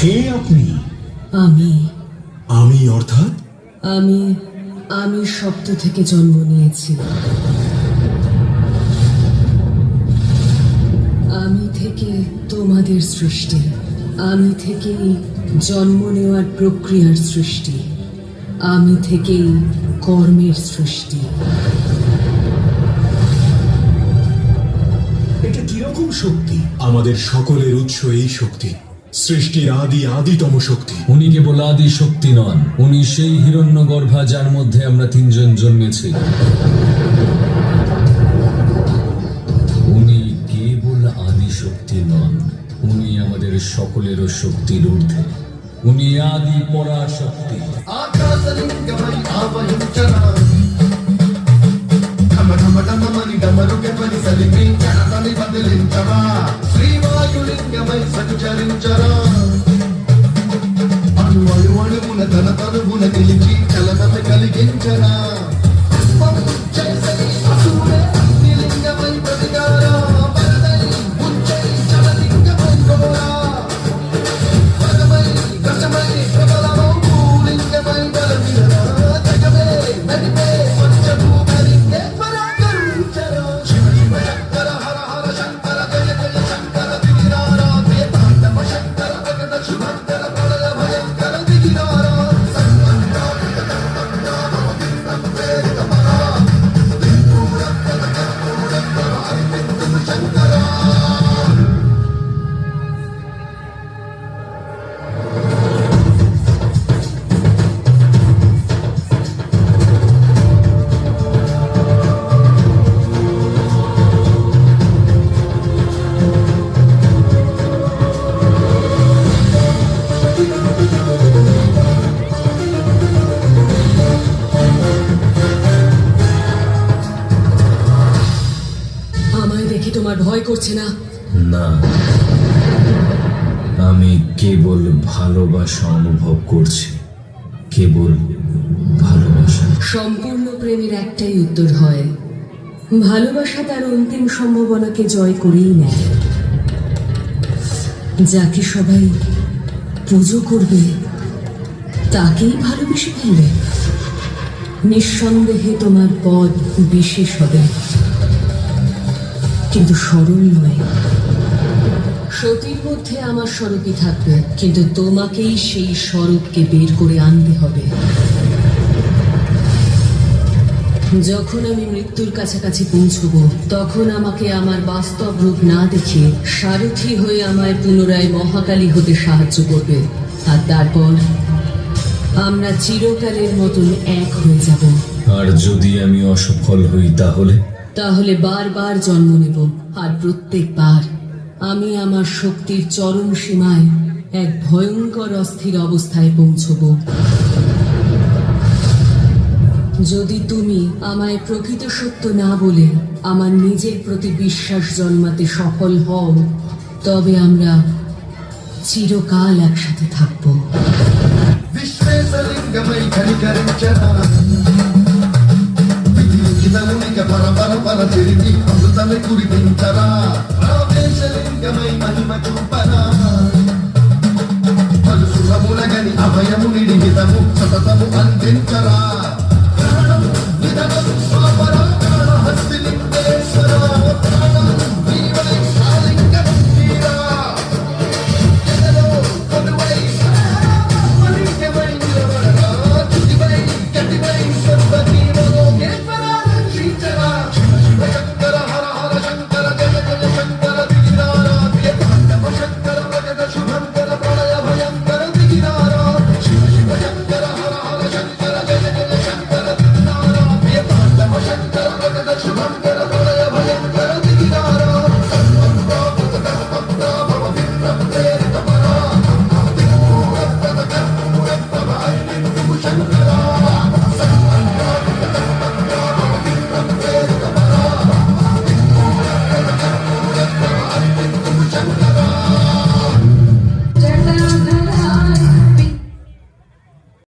কে আপনি? আমি অর্থাৎ আমি শব্দ থেকে জন্ম নিয়েছি। আমি থেকে তোমাদের সৃষ্টি, আমি থেকেই জন্ম নেওয়ার প্রক্রিয়ার সৃষ্টি, আমি থেকেই কর্মের সৃষ্টি। এটা কিরকম শক্তি? আমাদের সকলের উৎস এই শক্তি, সৃষ্টির আদিতম শক্তি। উনি কেবল আদি শক্তি নন, উনি সেই হিরণ্যগর্ভা যার মধ্যে আমরা তিনজন জন্মেছি। উনি কেবল আদি শক্তি নন, উনি আমাদের সকলেরও শক্তির ঊর্ধ্বে। উনি আদি পরাশক্তি। అణువున తన తనువున నిలిచి చలనత కలిగించనా তোমার ভয় করছে না? না, আমি কেবল ভালোবাসা অনুভব করছি, কেবল ভালোবাসা। সম্পূর্ণ প্রেমের একটাই উত্তর হয়, ভালোবাসা তার অন্তিম সম্ভাবনাকে জয় করেই নেয়। যাকে সবাই পুজো করবে তাকেই ভালোবেসে ফেলবে। নিঃসন্দেহে তোমার পদ বিশেষ হবে, কিন্তু সরল নয়। সতীর মধ্যে আমার স্বরূপই থাকবে, কিন্তু তোমাকেই সেই স্বরূপকে বের করে আনতে হবে। যখন আমি মৃত্যুর কাছাকাছি পৌঁছব, তখন আমাকে আমার বাস্তব রূপ না দেখে সারথি হয়ে আমায় পুনরায় মহাকালী হতে সাহায্য করবে, আর তারপর আমরা চিরকালের মতন এক হয়ে যাব। আর যদি আমি অসফল হই তাহলে বারবার জন্ম নেব, আর প্রত্যেকবার আমি আমার শক্তির চরম সীমায় এক ভয়ঙ্কর অস্থির অবস্থায় পৌঁছব। যদি তুমি আমায় প্রকৃত সত্য না বলে আমার নিজের প্রতি বিশ্বাস জন্মাতে সফল হও, তবে আমরা চিরকাল একসাথে থাকব। విశ్వేశలింగమై కనికరించరా విధిలిఖితమునిక పరపర తిరిగి అమృతమే కురిపించరా రామేశలింగమై